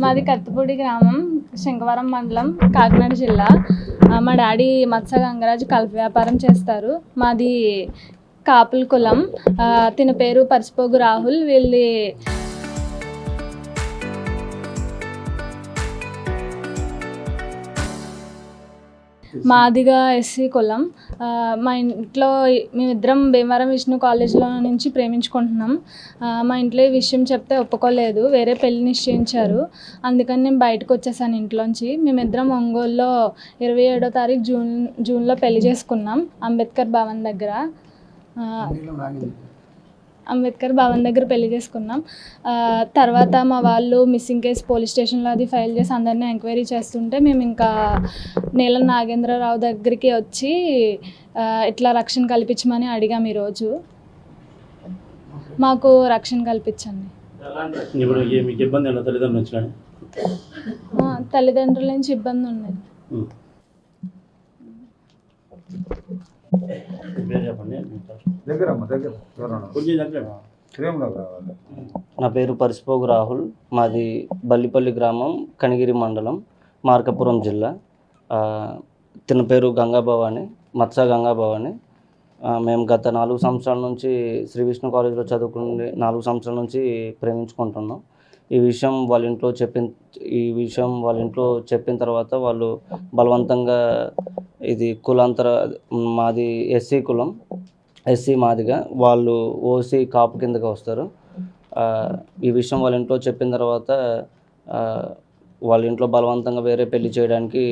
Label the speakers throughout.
Speaker 1: మాది కత్తిపూడి గ్రామం, శంకవరం మండలం, కాకినాడ జిల్లా. మా డాడీ మత్స్య గంగరాజు కల్ప వ్యాపారం చేస్తారు. మాది కాపుల కులం. తిన పేరు పరిసిపోగు రాహుల్. మాదిగా ఎస్సీ కులం. మా ఇంట్లో మేమిద్దరం భీమవరం విష్ణు కాలేజ్లో నుంచి ప్రేమించుకుంటున్నాం. మా ఇంట్లో ఈ విషయం చెప్తే ఒప్పుకోలేదు, వేరే పెళ్లి నిశ్చయించారు. అందుకని నేను బయటకు వచ్చేసాను ఇంట్లోంచి. మేమిద్దరం ఒంగోలులో 27వ తారీఖు జూన్లో పెళ్లి చేసుకున్నాం, అంబేద్కర్ భవన్ దగ్గర పెళ్లి చేసుకున్నాం. తర్వాత మా వాళ్ళు మిస్సింగ్ కేసు పోలీస్ స్టేషన్లో అది ఫైల్ చేసి అందరినీ ఎంక్వైరీ చేస్తుంటే మేము ఇంకా నీలం నాగేంద్రరావు దగ్గరికి వచ్చి ఇట్లా రక్షణ కల్పించమని అడిగాం. ఈరోజు మాకు రక్షణ కల్పించండి. తల్లిదండ్రుల నుంచి ఇబ్బంది ఉన్నది.
Speaker 2: నా పేరు పరిసిపోగు రాహుల్. మాది బల్లిపల్లి గ్రామం, కనిగిరి మండలం, మార్కాపురం జిల్లా. తిన పేరు గంగాభవాని, మత్స్య గంగాభవాని. మేము గత 4 సంవత్సరాల నుంచి శ్రీ విష్ణు కాలేజీలో చదువుకుని 4 సంవత్సరాల నుంచి ప్రేమించుకుంటున్నాం. ఈ విషయం వాళ్ళ ఇంట్లో చెప్పిన తర్వాత వాళ్ళు బలవంతంగా, ఇది కులాంతర, మాది ఎస్సీ కులం, ఎస్సీ మాదిగా, వాళ్ళు ఓసీ కాపు కిందకి వస్తారు. ఈ విషయం వాళ్ళ ఇంట్లో చెప్పిన తర్వాత వాళ్ళ ఇంట్లో బలవంతంగా వేరే పెళ్లి చేయడానికి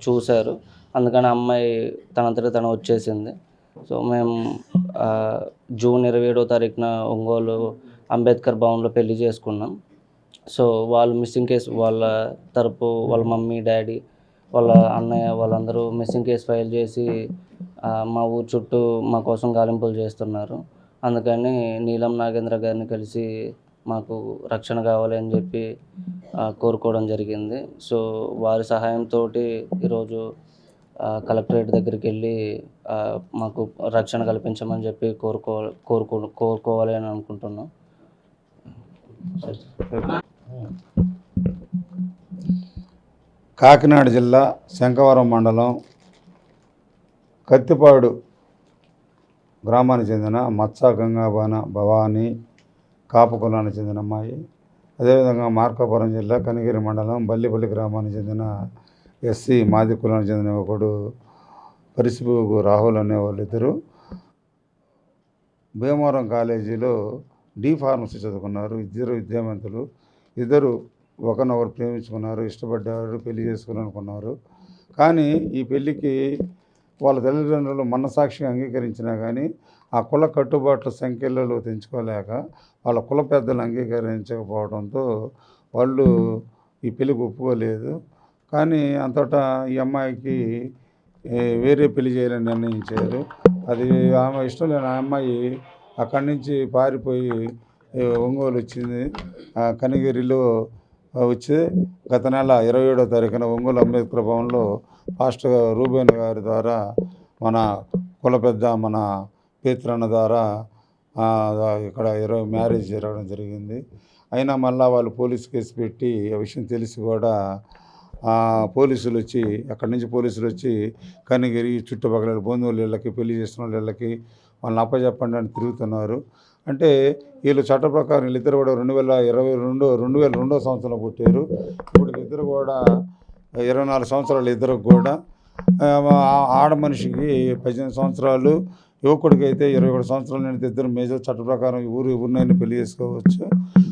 Speaker 2: చూశారు. అందుకని అమ్మాయి తనంతట తను వచ్చేసింది. సో మేము జూన్ 27వ తారీఖున ఒంగోలు అంబేద్కర్ భవన్లో పెళ్లి చేసుకున్నాం. సో వాళ్ళు మిస్సింగ్ కేసు, వాళ్ళ తరపు వాళ్ళ మమ్మీ, డాడీ, వాళ్ళ అన్నయ్య వాళ్ళందరూ మిస్సింగ్ కేసు ఫైల్ చేసి మా ఊరు చుట్టూ మా కోసం గాలింపులు చేస్తున్నారు. అందుకని నీలం నాగేంద్ర గారిని కలిసి మాకు రక్షణ కావాలి అని చెప్పి కోరుకోవడం జరిగింది. సో వారి సహాయంతో ఈరోజు కలెక్టరేట్ దగ్గరికి వెళ్ళి మాకు రక్షణ కల్పించమని చెప్పి కోరుకోవాలి అని అనుకుంటున్నాం.
Speaker 3: కాకినాడ జిల్లా శంకవరం మండలం కత్తిపాడు గ్రామానికి చెందిన మత్స్య భవాని కాపు కులానికి చెందిన అమ్మాయి. అదేవిధంగా మార్కాపురం జిల్లా కనిగిరి మండలం బల్లిపల్లి గ్రామానికి చెందిన ఎస్సీ మాది కులానికి చెందిన ఒకడు పరిసిపోగు రాహుల్ అనే వాళ్ళిద్దరూ భీమవరం కాలేజీలో ఫార్మసీ చదువుకున్నారు. ఇద్దరు విద్యావంతులు. ఇద్దరు ఒకరినొకరు ప్రేమించుకున్నారు, ఇష్టపడ్డారు, పెళ్లి చేసుకోవాలనుకున్నారు. కానీ ఈ పెళ్ళికి వాళ్ళ తల్లిదండ్రులు మనసాక్షిగా అంగీకరించినా కానీ ఆ కుల కట్టుబాట్ల సంఖ్యలలో తెంచుకోలేక వాళ్ళ కుల పెద్దలు అంగీకరించకపోవడంతో వాళ్ళు ఈ పెళ్ళికి ఒప్పుకోలేదు. కానీ అంతటా ఈ అమ్మాయికి వేరే పెళ్లి చేయాలని నిర్ణయించారు. అది ఆమె ఇష్టం లేని ఆ అమ్మాయి అక్కడి నుంచి పారిపోయి ఒంగోలు వచ్చింది. కనిగిరిలో వచ్చి గత నెల 27వ తారీఖున ఒంగోలు అంబేద్కర్ భవన్లో పాస్టర్ రూబేన్ గారి ద్వారా మన కుల పెద్ద మన పేత్రన్న ద్వారా ఇక్కడ మ్యారేజ్ జరగడం జరిగింది. అయినా మళ్ళీ వాళ్ళు పోలీస్ కేసు పెట్టి ఆ విషయం తెలిసి కూడా పోలీసులు వచ్చి అక్కడి నుంచి కనిగిరి చుట్టుపక్కల బంధువుల ఇళ్ళకి, పెళ్లి చేస్తున్న వాళ్ళ ఇళ్ళకి వాళ్ళని అప్పచెప్పండి అని తిరుగుతున్నారు. అంటే వీళ్ళు చట్ట ప్రకారం వీళ్ళిద్దరు కూడా 2002వ సంవత్సరంలో పుట్టారు. ఇప్పుడు ఇద్దరు కూడా 24 సంవత్సరాలు. ఇద్దరికి కూడా ఆడ మనిషికి 18 సంవత్సరాలు, యువకుడికి అయితే 21 సంవత్సరాలు నిండితే ఇద్దరు మేజర్ చట్ట ప్రకారం ఊరినైనా పెళ్లి చేసుకోవచ్చు.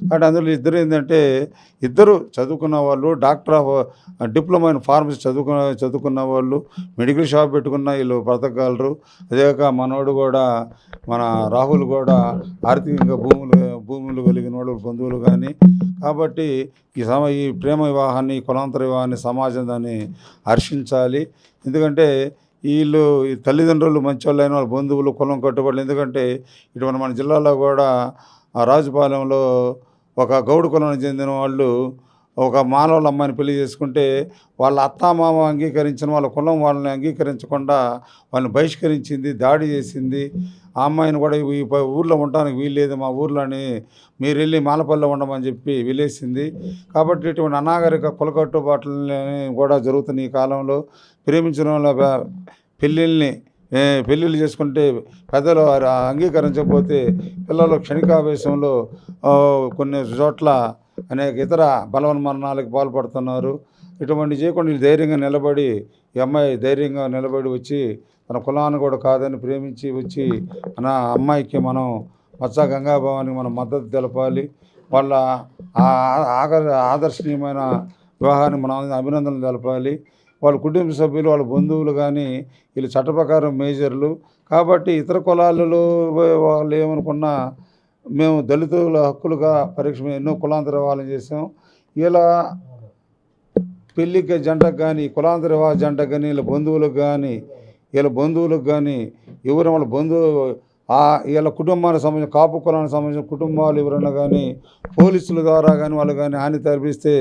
Speaker 3: కాబట్టి అందులో ఇద్దరు ఏంటంటే ఇద్దరు చదువుకున్న వాళ్ళు, డిప్లొమా ఇన్ ఫార్మసీ చదువుకున్న వాళ్ళు, మెడికల్ షాప్ పెట్టుకున్న వీళ్ళు బ్రతకగలరు. అదేకాక మనోడు కూడా, మన రాహుల్ కూడా ఆర్థికంగా భూములు కలిగిన వాళ్ళు బంధువులు కానీ. కాబట్టి ఈ ప్రేమ వివాహాన్ని, కులాంతర వివాహాన్ని సమాజం దాన్ని హర్షించాలి. ఎందుకంటే వీళ్ళు తల్లిదండ్రులు మంచివాళ్ళు అయిన వాళ్ళ బంధువులు కులం కట్టుబడులు. ఎందుకంటే ఇటు మన జిల్లాలో కూడా రాజుపాలెంలో ఒక గౌడు కులానికి చెందిన వాళ్ళు ఒక మానవుల అమ్మాయిని పెళ్లి చేసుకుంటే వాళ్ళ అత్తామామ అంగీకరించిన వాళ్ళ కులం వాళ్ళని అంగీకరించకుండా వాళ్ళని బహిష్కరించింది, దాడి చేసింది. ఆ అమ్మాయిని కూడా ఈ ఊర్లో ఉండడానికి వీల్లేదు, మా ఊర్లోని మీరు వెళ్ళి మాలపల్లిలో ఉండమని చెప్పి వెళ్ళేసింది. కాబట్టి ఇటువంటి అనాగరిక కులకట్టుబాట్లని కూడా జరుగుతున్నాయి ఈ కాలంలో. ప్రేమించిన వాళ్ళ పెళ్ళిళ్ళు చేసుకుంటే పెద్దలు అంగీకరించకపోతే పిల్లలు క్షణికావేశంలో కొన్ని చోట్ల అనేక ఇతర బలవన్మరణాలకు పాల్పడుతున్నారు. ఇటువంటి చేయకుండా వీళ్ళు ధైర్యంగా నిలబడి, ఈ అమ్మాయి ధైర్యంగా నిలబడి వచ్చి తన కులాన్ని కూడా కాదని ప్రేమించి వచ్చి మన అమ్మాయికి మనం మత్స గంగాభవానికి మనం మద్దతు తెలపాలి. వాళ్ళ ఆదర్శనీయమైన వివాహానికి మనం అభినందనలు తెలపాలి. వాళ్ళ కుటుంబ సభ్యులు, వాళ్ళ బంధువులు కానీ వీళ్ళు చట్ట ప్రకారం మేజర్లు. కాబట్టి ఇతర కులాలలో వాళ్ళు ఏమనుకున్నా మేము దళితుల హక్కులుగా పరీక్ష ఎన్నో కులాంతర వివాహాలు చేసాం. ఇలా పెళ్ళికి జంటకు కానీ, కులాంతర వివాహ జంటకు కానీ, వీళ్ళ బంధువులకు కానీ ఎవరు వాళ్ళ వీళ్ళ కుటుంబానికి సంబంధించిన కాపు కులానికి సంబంధించిన కుటుంబాలు ఎవరైనా కానీ పోలీసుల ద్వారా కానీ వాళ్ళు కానీ హాని తలపిస్తే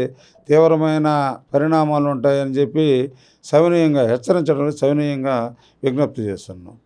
Speaker 3: తీవ్రమైన పరిణామాలు ఉంటాయని చెప్పి సవినయంగా హెచ్చరించడం సవినయంగా విజ్ఞప్తి చేస్తున్నాం.